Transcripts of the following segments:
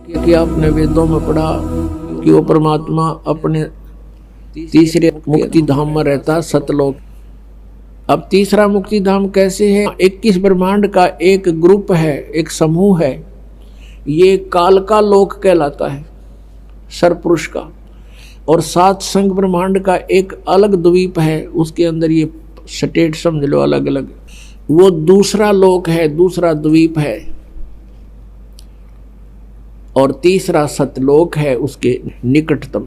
कि आपने वेदों में पढ़ा कि वो परमात्मा अपने तीसरे मुक्ति धाम में रहता सतलोक। अब तीसरा मुक्ति धाम कैसे है? 21 ब्रह्मांड का एक ग्रुप है, एक समूह है। ये काल का लोक कहलाता है, सरपुरुष का। और 7 संघ ब्रह्मांड का एक अलग द्वीप है, उसके अंदर ये स्टेट समझ लो अलग अलग, वो दूसरा लोक है, दूसरा द्वीप है। और तीसरा सतलोक है उसके निकटतम।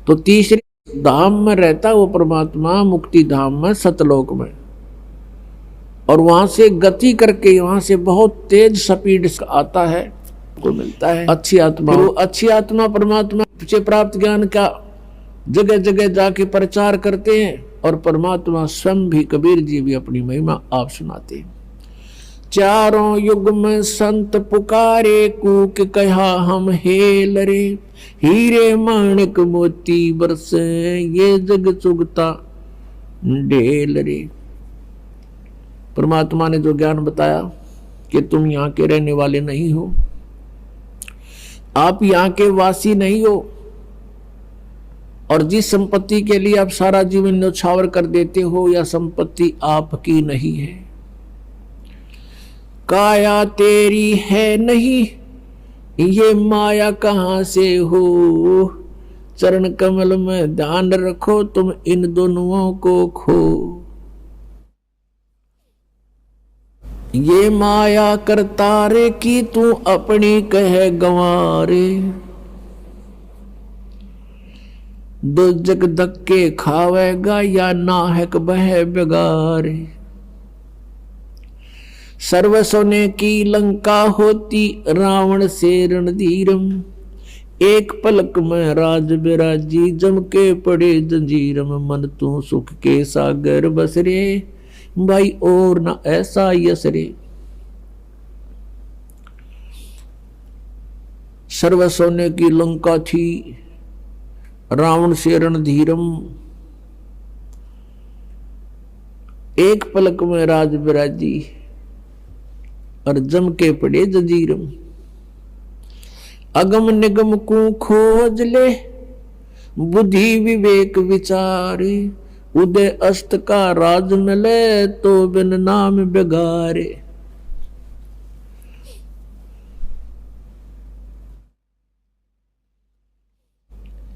तो तीसरे धाम में रहता वो परमात्मा मुक्ति धाम में, सतलोक में। और वहां से गति करके वहां से बहुत तेज स्पीड आता है, को मिलता है अच्छी आत्मा। वो अच्छी आत्मा परमात्मा से प्राप्त ज्ञान का जगह जगह जाके प्रचार करते हैं। और परमात्मा स्वयं भी, कबीर जी भी अपनी महिमा आप सुनाते हैं। चारों युग में संत पुकारे, कूक कहा हम हेल रे। हीरे माणिक मोती बरसे, ये जग चुगता ढेल रे। परमात्मा ने जो ज्ञान बताया कि तुम यहाँ के रहने वाले नहीं हो, आप यहाँ के वासी नहीं हो, और जिस संपत्ति के लिए आप सारा जीवन न्यौछावर कर देते हो, यह संपत्ति आपकी नहीं है। काया तेरी है नहीं, ये माया कहां से हो। चरण कमल में ध्यान रखो, तुम इन दोनों को खो। ये माया करतारे की तू अपनी कह गंवारे। दो जग धक्के खावेगा या नाहक बह बेगारे। सर्व सोने की लंका होती रावण से रणधीरम। एक पलक में राज बिराजी, जम के पड़े जंजीरम। मन तू सुख के सागर बसरे, भाई और न ऐसा यसरे। सर्व सोने की लंका थी, रावण से रणधीरम। एक पलक में राज बिराजी, और जम के पड़े जंजीरम। अगम निगम को खोज ले, बुद्धि विवेक विचारे। उदय अस्त का राज मिले, तो बिन नाम बेगारे।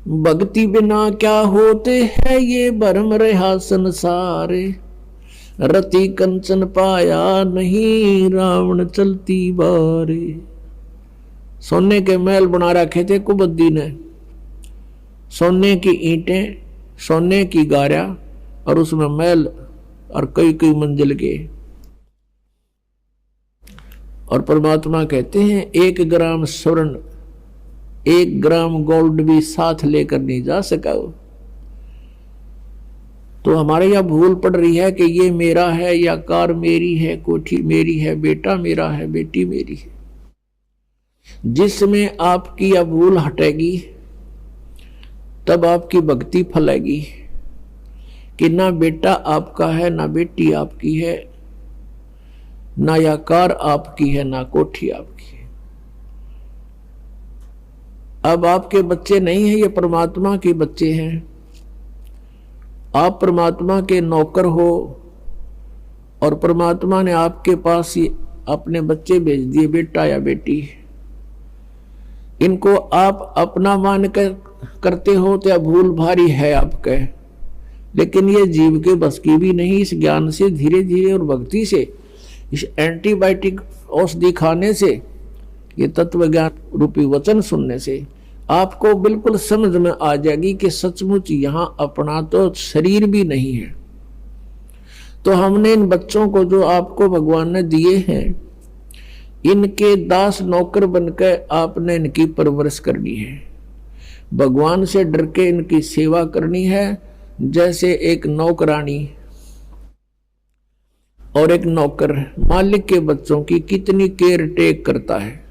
भक्ति बिना क्या होते हैं, ये भरम रहा संसारे। रति कंचन पाया नहीं, रावण चलती बारे। सोने के महल बना रखे थे कुबद्दी ने, सोने की ईंटें, सोने की गारा, और उसमें महल और कई कई मंजिल के। और परमात्मा कहते हैं 1 ग्राम स्वर्ण, 1 ग्राम गोल्ड भी साथ लेकर नहीं जा सका। तो हमारे यहाँ भूल पड़ रही है कि ये मेरा है, या कार मेरी है, कोठी मेरी है, बेटा मेरा है, बेटी मेरी है। जिसमें आपकी यह भूल हटेगी, तब आपकी भक्ति फलेगी कि ना बेटा आपका है, ना बेटी आपकी है, ना यह कार आपकी है, ना कोठी आपकी है। अब आपके बच्चे नहीं हैं, ये परमात्मा के बच्चे हैं। आप परमात्मा के नौकर हो, और परमात्मा ने आपके पास ही अपने बच्चे भेज दिए, बेटा या बेटी। इनको आप अपना मान कर करते हो तो भूल भारी है आपके, लेकिन ये जीव के बस की भी नहीं। इस ज्ञान से धीरे धीरे और भक्ति से, इस एंटीबायोटिक औषधि खाने से, ये तत्व ज्ञान रूपी वचन सुनने से आपको बिल्कुल समझ में आ जाएगी कि सचमुच यहां अपना तो शरीर भी नहीं है। तो हमने इन बच्चों को जो आपको भगवान ने दिए हैं, इनके दास नौकर बनकर आपने इनकी परवरिश करनी है। भगवान से डर के इनकी सेवा करनी है, जैसे एक नौकरानी और एक नौकर मालिक के बच्चों की कितनी केयर टेक करता है।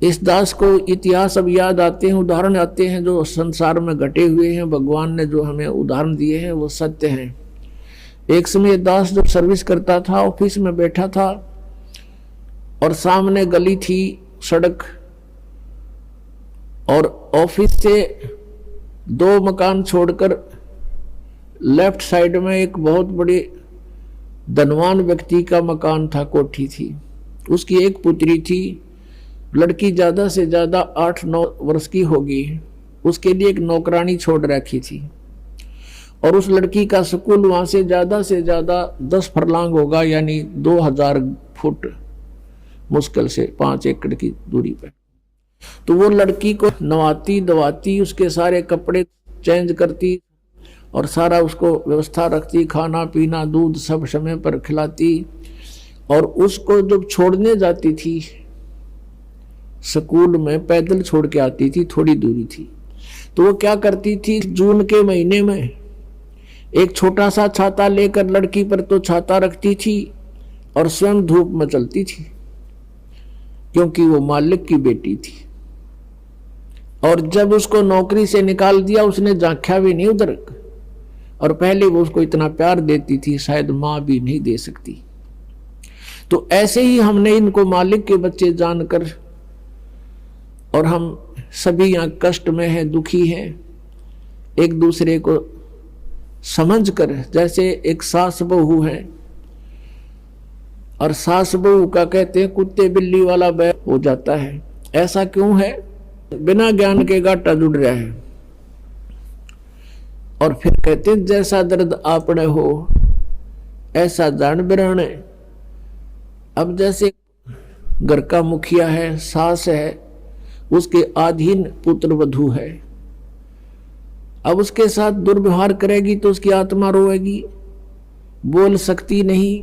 इस दास को इतिहास अब याद आते हैं, उदाहरण आते हैं जो संसार में घटे हुए हैं। भगवान ने जो हमें उदाहरण दिए हैं वो सत्य हैं। एक समय दास जब सर्विस करता था, ऑफिस में बैठा था, और सामने गली थी, सड़क, और ऑफिस से 2 मकान छोड़कर लेफ्ट साइड में एक बहुत बड़ी धनवान व्यक्ति का मकान था, कोठी थी। उसकी एक पुत्री थी, लड़की ज्यादा से ज्यादा 8-9 वर्ष की होगी। उसके लिए एक नौकरानी छोड़ रखी थी, और उस लड़की का स्कूल वहां से ज्यादा 10 फरलांग होगा, यानी 2000 फुट, मुश्किल से 5 एकड़ की दूरी पर। तो वो लड़की को नवाती धवाती, उसके सारे कपड़े चेंज करती और सारा उसको व्यवस्था रखती, खाना पीना दूध सब समय पर खिलाती। और उसको जब छोड़ने जाती थी स्कूल में, पैदल छोड़ के आती थी, थोड़ी दूरी थी, तो वो क्या करती थी, जून के महीने में एक छोटा सा छाता लेकर लड़की पर तो छाता रखती थी और स्वयं धूप में चलती थी, क्योंकि वो मालिक की बेटी थी। और जब उसको नौकरी से निकाल दिया, उसने झांका भी नहीं उधर, और पहले वो उसको इतना प्यार देती थी, शायद मां भी नहीं दे सकती। तो ऐसे ही हमने इनको मालिक के बच्चे जानकर, और हम सभी यहाँ कष्ट में हैं, दुखी हैं, एक दूसरे को समझकर, जैसे एक सास बहू है, और सास बहू का कहते हैं कुत्ते बिल्ली वाला बैर हो जाता है। ऐसा क्यों है? बिना ज्ञान के गाटा जुड़ रहा है। और फिर कहते हैं जैसा दर्द आपने हो ऐसा जान बिराने। अब जैसे घर का मुखिया है, सास है, उसके अधीन पुत्र वधू है, अब उसके साथ दुर्व्यवहार करेगी तो उसकी आत्मा रोएगी, बोल सकती नहीं।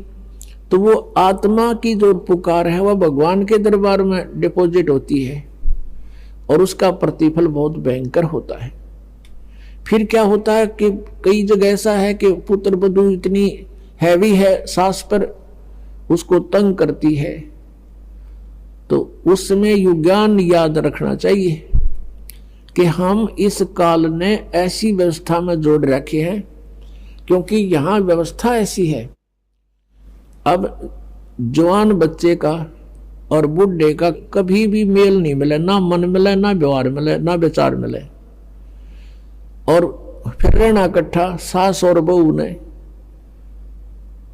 तो वो आत्मा की जो पुकार है वह भगवान के दरबार में डिपॉजिट होती है, और उसका प्रतिफल बहुत भयंकर होता है। फिर क्या होता है कि कई जगह ऐसा है कि पुत्र वधू इतनी हैवी है सास पर, उसको तंग करती है, तो उसमें युज्ञान याद रखना चाहिए कि हम इस काल ने ऐसी व्यवस्था में जोड़ रखे हैं, क्योंकि यहां व्यवस्था ऐसी है। अब जवान बच्चे का और बुढ़े का कभी भी मेल नहीं मिले, ना मन मिले, ना व्यवहार मिले, ना विचार मिले, और फिर रहना इकट्ठा, सास और बहू ने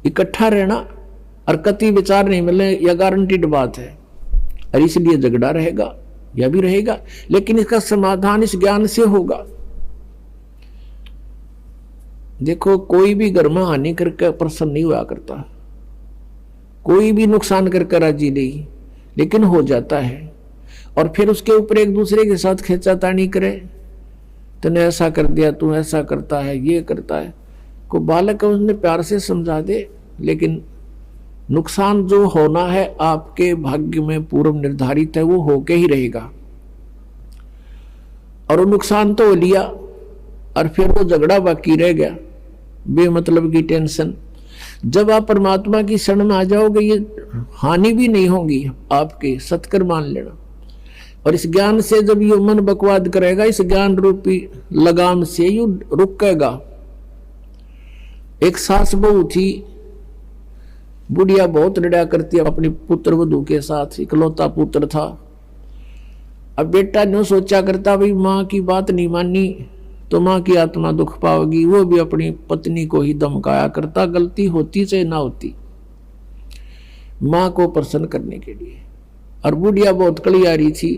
इकट्ठा रहना और कति विचार नहीं मिले, यह गारंटीड बात है, और इसलिए झगड़ा रहेगा, यह भी रहेगा। लेकिन इसका समाधान इस ज्ञान से होगा। देखो, कोई भी घर में हानि करके प्रसन्न नहीं हुआ करता, कोई भी नुकसान करके राजी नहीं, लेकिन हो जाता है। और फिर उसके ऊपर एक दूसरे के साथ खींचातानी करे, तूने ऐसा कर दिया, तू ऐसा करता है, ये करता है। को बालक है उसने प्यार से समझा दे, लेकिन नुकसान जो होना है आपके भाग्य में पूर्व निर्धारित है, वो होके ही रहेगा। और वो नुकसान तो हो लिया, और फिर वो झगड़ा बाकी रह गया, बेमतलब की टेंशन। जब आप परमात्मा की शरण में आ जाओगे, ये हानि भी नहीं होगी आपके, सत्कर मान लेना। और इस ज्ञान से जब ये मन बकवाद करेगा, इस ज्ञान रूपी लगाम से यू रुकेगा। एक सास बहू थी, बुढ़िया बहुत लड़ा करती है अपनी पुत्र वधू के साथ, इकलौता पुत्र था। अब बेटा न्यू सोचा करता, भाई माँ की बात नहीं मानी तो माँ की आत्मा दुख पाओगी। वो भी अपनी पत्नी को ही धमकाया करता, गलती होती चाहे ना होती, माँ को प्रसन्न करने के लिए। और बुढ़िया बहुत कलियारी थी।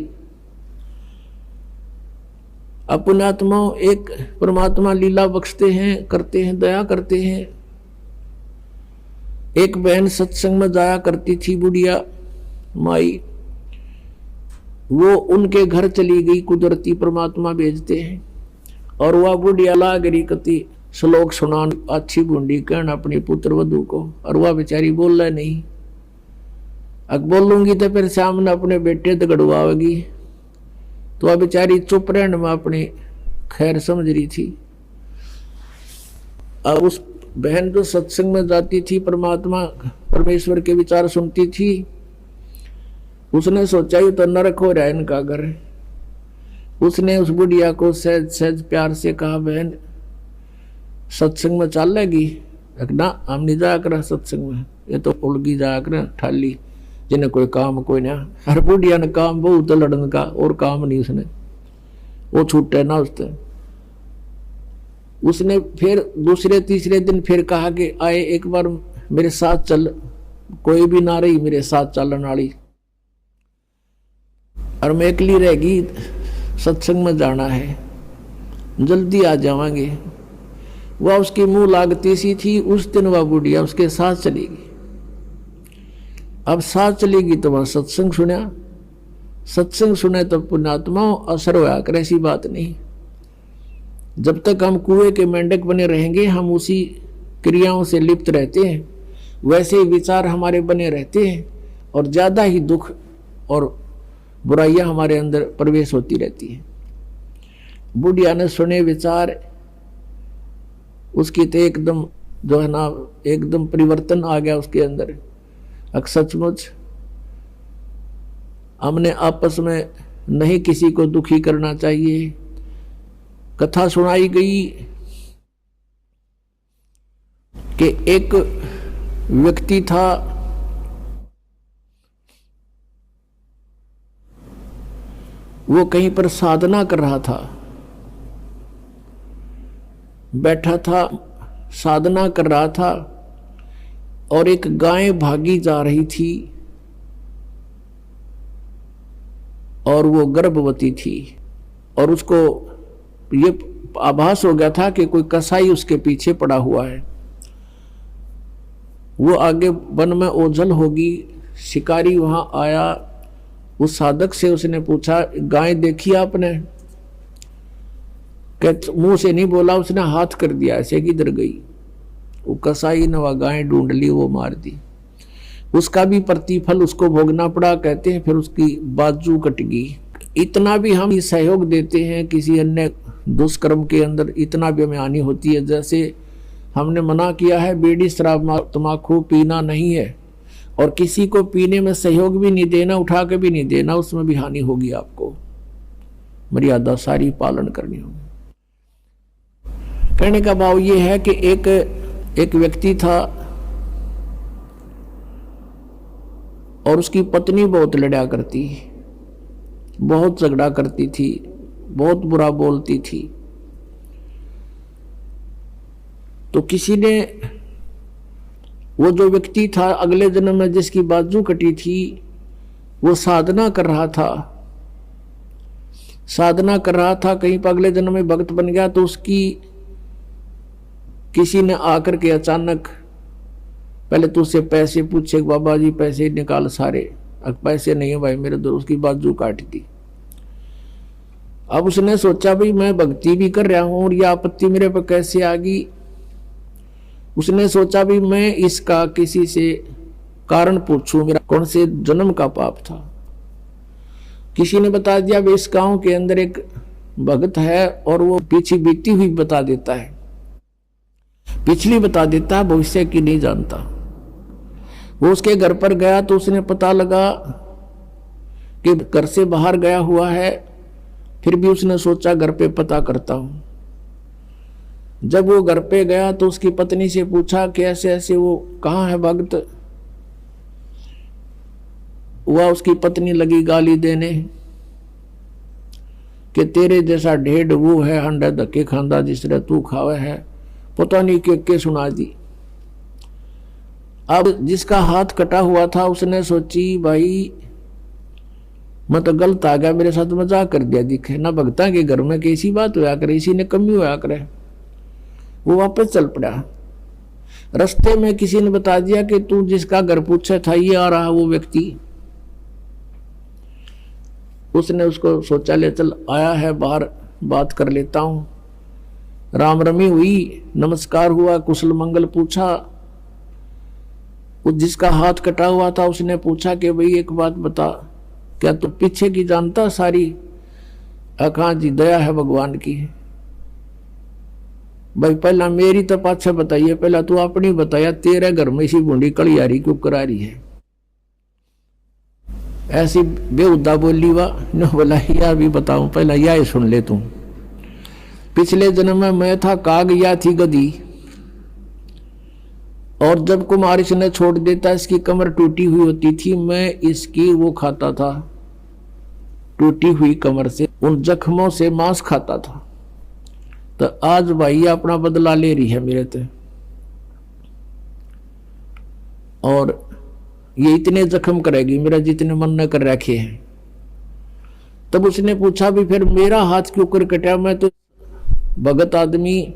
अपने आत्मा एक परमात्मा लीला बख्शते हैं, करते हैं, दया करते हैं। एक बहन सत्संग में जाया करती थी, बुढ़िया माई, वो उनके घर चली गई, कुदरती परमात्मा भेजते हैं। और वह बुढ़िया लागरी कति श्लोक सुनान अच्छी बूंदी कहना अपनी पुत्र वधू को, और वह बेचारी बोल रहा नहीं। अब बोलूंगी तो फिर सामने अपने बेटे दगड़वाएगी, तो वह बेचारी चुप रहने में अपनी खैर समझ रही थी। अब उस बहन जो सत्संग में जाती थी, परमात्मा परमेश्वर के विचार सुनती थी, उसने सोचा ये तो नरक हो रहा है इनका घर। उसने उस बुढ़िया को सहज सहज प्यार से कहा, बहन सत्संग में चल लेगी? ना, हम नहीं जाया कर सत्संग में, ये तो उलगी जाया कर ठाली, जिन्हें कोई काम कोई ना, हर बुढ़िया ने काम बहुत लड़न का और काम नहीं उसने, वो छूटे ना उसने। उसने फिर दूसरे तीसरे दिन फिर कहा कि आए एक बार मेरे साथ चल, कोई भी ना रही मेरे साथ चलन वाली, और मैं अकेली रहेगी, सत्संग में जाना है, जल्दी आ जावांगे। वह उसकी मुंह लागती सी थी, उस दिन वह बुढ़िया उसके साथ चलेगी। अब साथ चलेगी तो वह सत्संग सुना, सत्संग सुने तो पुण्यात्मा असर होया कर, ऐसी बात नहीं। जब तक हम कुएं के मेंढक बने रहेंगे, हम उसी क्रियाओं से लिप्त रहते हैं, वैसे ही विचार हमारे बने रहते हैं, और ज्यादा ही दुख और बुराइयां हमारे अंदर प्रवेश होती रहती है। बुढ़िया ने सुने विचार, उसकी तो एकदम जो है ना, एकदम परिवर्तन आ गया उसके अंदर। सचमुच हमने आपस में नहीं किसी को दुखी करना चाहिए। कथा सुनाई गई कि एक व्यक्ति था, वो कहीं पर साधना कर रहा था, बैठा था, साधना कर रहा था, और एक गाय भागी जा रही थी और वो गर्भवती थी, और उसको ये आभास हो गया था कि कोई कसाई उसके पीछे पड़ा हुआ है। वो आगे वन में ओझल होगी, शिकारी वहां आया, उस साधक से उसने पूछा, गाय देखी आपने? मुंह से नहीं बोला, उसने हाथ कर दिया ऐसे, किधर गई? वो कसाई ने वह गाय ढूंढ ली, वो मार दी। उसका भी प्रतिफल उसको भोगना पड़ा, कहते हैं फिर उसकी बाजू कट गई। इतना भी हम सहयोग देते हैं किसी अन्य दुष्कर्म के अंदर, इतना भी हमें हानि होती है। जैसे हमने मना किया है बीड़ी शराब तम्बाकू पीना नहीं है, और किसी को पीने में सहयोग भी नहीं देना, उठा के भी नहीं देना, उसमें भी हानि होगी। आपको मर्यादा सारी पालन करनी होगी। कहने का भाव ये है कि एक व्यक्ति था और उसकी पत्नी बहुत लड़ा करती, बहुत झगड़ा करती थी, बहुत बुरा बोलती थी। तो किसी ने, वो जो व्यक्ति था अगले जन्म में जिसकी बाजू कटी थी, वो साधना कर रहा था, कहीं पर अगले जन्म में भक्त बन गया। तो उसकी किसी ने आकर के अचानक पहले तो उससे पैसे पूछे, बाबा जी पैसे निकाल सारे, अब पैसे नहीं है भाई मेरे दोस्त, उसकी बाजू काट दी। अब उसने सोचा भाई मैं भक्ति भी कर रहा हूं और यह आपत्ति मेरे पर कैसे आ गई। उसने सोचा भी मैं इसका किसी से कारण पूछूं, मेरा कौन से जन्म का पाप था। किसी ने बता दिया भाई इस गांव के अंदर एक भगत है और वो पीछे बीती हुई बता देता है, पिछली बता देता है, भविष्य की नहीं जानता। वो उसके घर पर गया तो उसने पता लगा कि घर से बाहर गया हुआ है, फिर भी उसने सोचा घर पे पता करता हूं। जब वो घर पे गया तो उसकी पत्नी से पूछा कि ऐसे ऐसे वो कहाँ है भक्त। वह उसकी पत्नी लगी गाली देने कि तेरे जैसा ढेढ़ वो है, अंडा धक्के खांदा जिस तरह तू खावे है, पता नहीं के सुना दी। अब जिसका हाथ कटा हुआ था उसने सोची भाई मैं तो गलत आ गया, मेरे साथ मजाक कर दिया, दिखे ना भगता के घर में कैसी बात होया करे, इसी ने कमी होया करे। वो वापस चल पड़ा। रास्ते में किसी ने बता दिया कि तू जिसका घर पूछा था ये आ रहा वो व्यक्ति। उसने उसको शौचालय चल आया है, बाहर बात कर लेता हूं। राम रमी हुई, नमस्कार हुआ, कुशल मंगल पूछा। उस जिसका हाथ कटा हुआ था उसने पूछा कि भाई एक बात बता, क्या तू पीछे की जानता सारी? अखा जी दया है भगवान की। भाई पहला मेरी तो पाछा बताइए, पहला तू अपनी बताया, तेरे घर में इसी बूंदी कलियारी क्यों करा रही है? ऐसी बेहुदा बोली वाह न बोला, यार भी बताऊं पहला यह सुन ले तू। पिछले जन्म में मैं था काग, या थी गधी। और जब कुमार इसने छोड़ देता, इसकी कमर टूटी हुई होती थी, मैं इसकी वो खाता था, टूटी हुई कमर से उन जख्मों से मांस खाता था। तो आज भाई अपना बदला ले रही है मेरे ते, और ये इतने जख्म करेगी मेरा जितने मन न कर रखे हैं। तब उसने पूछा भी फिर मेरा हाथ क्यों कर कटा, मैं तो भगत आदमी,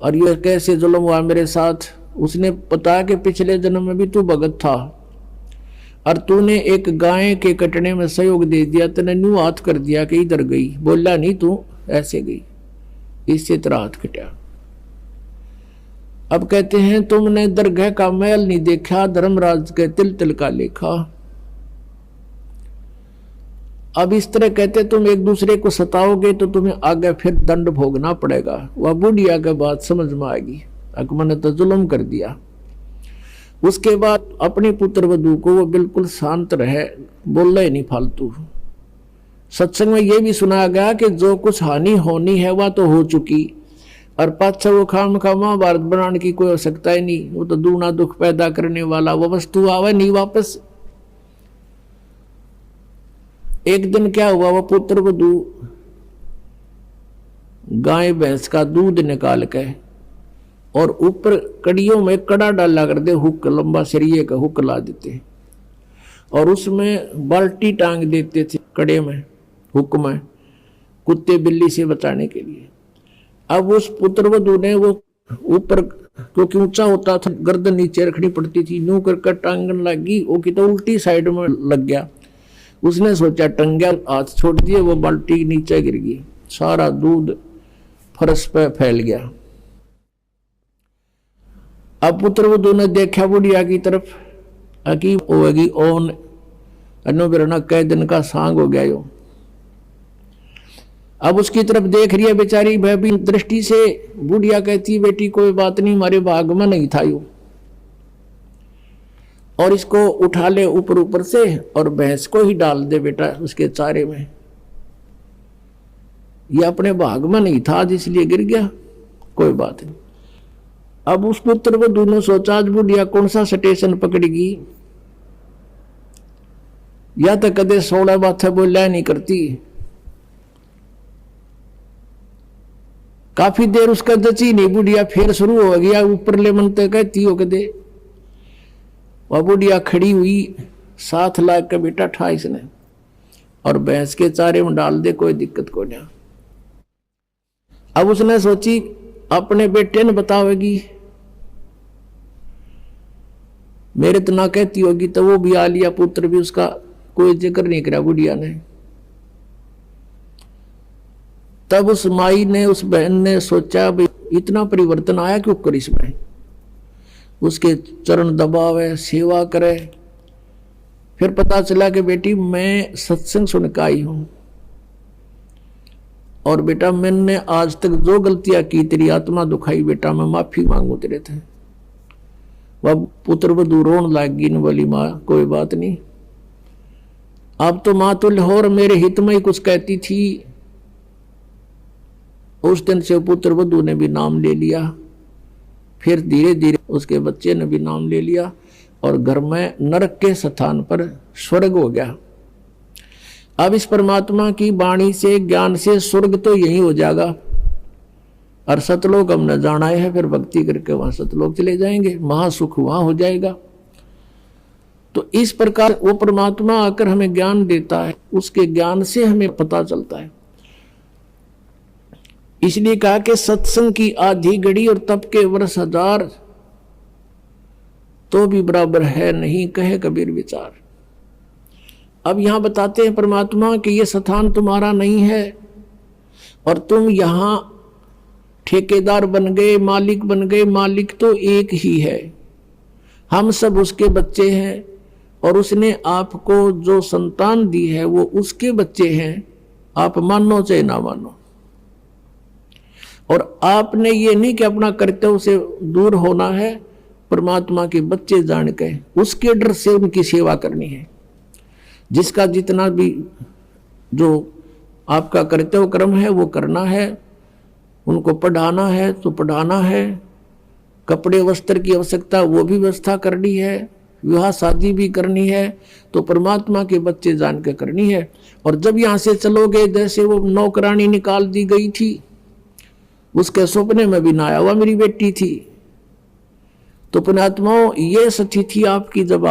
और ये कैसे जुल्म हुआ मेरे साथ। उसने बताया कि पिछले जन्म में भी तू भगत था और तूने एक गाय के कटने में सहयोग दे दिया, तूने न्यू हाथ कर दिया कि इधर गई, बोला नहीं तू ऐसे गई, इससे तेरा हाथ कटा। अब कहते हैं तुमने दरगाह का महल नहीं देखा, धर्मराज के तिल तिल का लेखा। अब इस तरह कहते तुम एक दूसरे को सताओगे तो तुम्हें आगे फिर दंड भोगना पड़ेगा। वह बुढ़िया के बात समझ में आएगी, अकबर ने तो जुल्म कर दिया। उसके बाद अपने पुत्र वधू को वो बिल्कुल शांत रहे, बोल ही नहीं फालतू। सत्संग में ये भी सुनाया गया कि जो कुछ हानि होनी है वह तो हो चुकी, और पाछा वो खाम खा महाभारत बनाने की कोई आवश्यकता ही नहीं। वो तो दूना दुख पैदा करने वाला वो वस्तु आवे नहीं वापस। एक दिन क्या हुआ, वो पुत्र वधू गाय भैंस का दूध निकाल के और ऊपर कड़ियों में कड़ा डाला कर दे, हुक लंबा सरिये का हुक ला देते और उसमें बाल्टी टांग देते थे कड़े में, हुक में, कुत्ते बिल्ली से बचाने के लिए। अब उस पुत्र वधू ने वो ऊपर, क्योंकि ऊंचा होता था, गर्दन नीचे रखनी पड़ती थी, यूं कर टांगन लगी, वो की तो उल्टी साइड में लग गया। उसने सोचा टंगा, हाथ छोड़ दिए, वो बाल्टी नीचे गिर गई, सारा दूध फर्श पे फैल गया। अब पुत्र वधू ने देखा बुढ़िया की तरफ, अकीब होगी ओन अनो बिरना कई दिन का सांग हो गया यो। अब उसकी तरफ देख रही है बेचारी भयभीत दृष्टि से। बुढ़िया कहती बेटी कोई बात नहीं, हमारे भाग में नहीं था यो, और इसको उठा ले ऊपर ऊपर से और भैंस को ही डाल दे बेटा उसके चारे में। ये अपने भाग में नहीं था इसलिए गिर गया, कोई बात नहीं। अब उस पुत्र को दोनों सोचा आज बुढ़िया कौन सा स्टेशन पकड़ेगी, या तो कदे 16 बातें बोला नहीं करती। काफी देर उसका जची नहीं, बुढ़िया फिर शुरू हो गया ऊपर ले मनते कहती हो कदे। वह बुढ़िया खड़ी हुई, 7 लाख का बेटा ठा इसने और भैंस के चारे में डाल दे, कोई दिक्कत को नहीं। अब उसने सोची अपने बेटे ने बतावेगी, मेरे तो ना कहती होगी, तो वो भी आ लिया, पुत्र भी उसका कोई जिक्र नहीं करा बुढ़िया ने। तब उस माई ने, उस बहन ने सोचा भाई इतना परिवर्तन आया क्यों कर इसमें, उसके चरण दबावे, सेवा करे। फिर पता चला कि बेटी मैं सत्संग सुन के आई हूं, और बेटा मैंने आज तक जो गलतियां की तेरी आत्मा दुखाई, बेटा मैं माफी मांगू तेरे थे। वह पुत्र वधू रोन लाग गई, बोली माँ कोई बात नहीं, अब तो माँ तो लाहौर मेरे हित में ही कुछ कहती थी। उस दिन से पुत्र वधू ने भी नाम ले लिया, फिर धीरे धीरे उसके बच्चे ने भी नाम ले लिया, और घर में नरक के स्थान पर स्वर्ग हो गया। अब इस परमात्मा की वाणी से, ज्ञान से स्वर्ग तो यही हो जाएगा, और सतलोक हमने जाना है, फिर भक्ति करके वहां सतलोक चले जाएंगे, महासुख वहां हो जाएगा। तो इस प्रकार वो परमात्मा आकर हमें ज्ञान देता है, उसके ज्ञान से हमें पता चलता है। इसलिए कहा कि सत्संग की आधी घड़ी और तप के वर्ष 1000 तो भी बराबर है नहीं, कहे कबीर विचार। अब यहां बताते हैं परमात्मा कि ये स्थान तुम्हारा नहीं है, और तुम यहां ठेकेदार बन गए, मालिक बन गए। मालिक तो एक ही है, हम सब उसके बच्चे हैं, और उसने आपको जो संतान दी है वो उसके बच्चे हैं, आप मानो चाहे ना मानो। और आपने ये नहीं कि अपना कर्तव्य से दूर होना है, परमात्मा के बच्चे जान के उसके डर से उनकी सेवा करनी है। जिसका जितना भी जो आपका कर्तव्य कर्म है वो करना है, उनको पढ़ाना है तो पढ़ाना है, कपड़े वस्त्र की आवश्यकता वो भी व्यवस्था करनी है, विवाह शादी भी करनी है, तो परमात्मा के बच्चे जान के करनी है। और जब यहाँ से चलोगे, जैसे वो नौकरानी निकाल दी गई थी, उसके सपने में भी ना आया हुआ मेरी बेटी थी। तो पुण्यात्माओं, ये स्थिति आपकी जब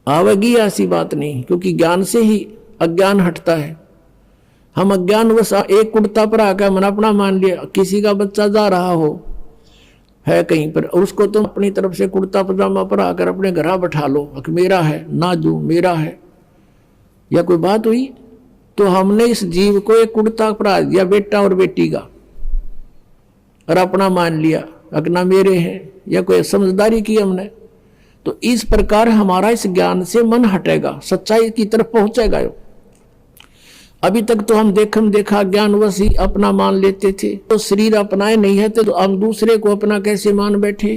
आवेगी ऐसी बात नहीं, क्योंकि ज्ञान से ही अज्ञान हटता है। हम अज्ञान बस एक कुर्ता पर आकर मन अपना मान लिया, किसी का बच्चा जा रहा हो है कहीं पर, उसको तुम अपनी तरफ से कुर्ता पजामा पर आकर अपने घर बैठा लो, मेरा है ना, जो मेरा है, या कोई बात हुई? तो हमने इस जीव को एक कुर्ता परा दिया, बेटा और बेटी का, और अपना मान लिया, अगना मेरे हैं, या कोई समझदारी की हमने। तो इस प्रकार हमारा इस ज्ञान से मन हटेगा, सच्चाई की तरफ पहुंचेगा। अभी तक तो हम देखा ज्ञानवश ही अपना मान लेते थे, तो शरीर अपनाए नहीं है तो हम दूसरे को अपना कैसे मान बैठे।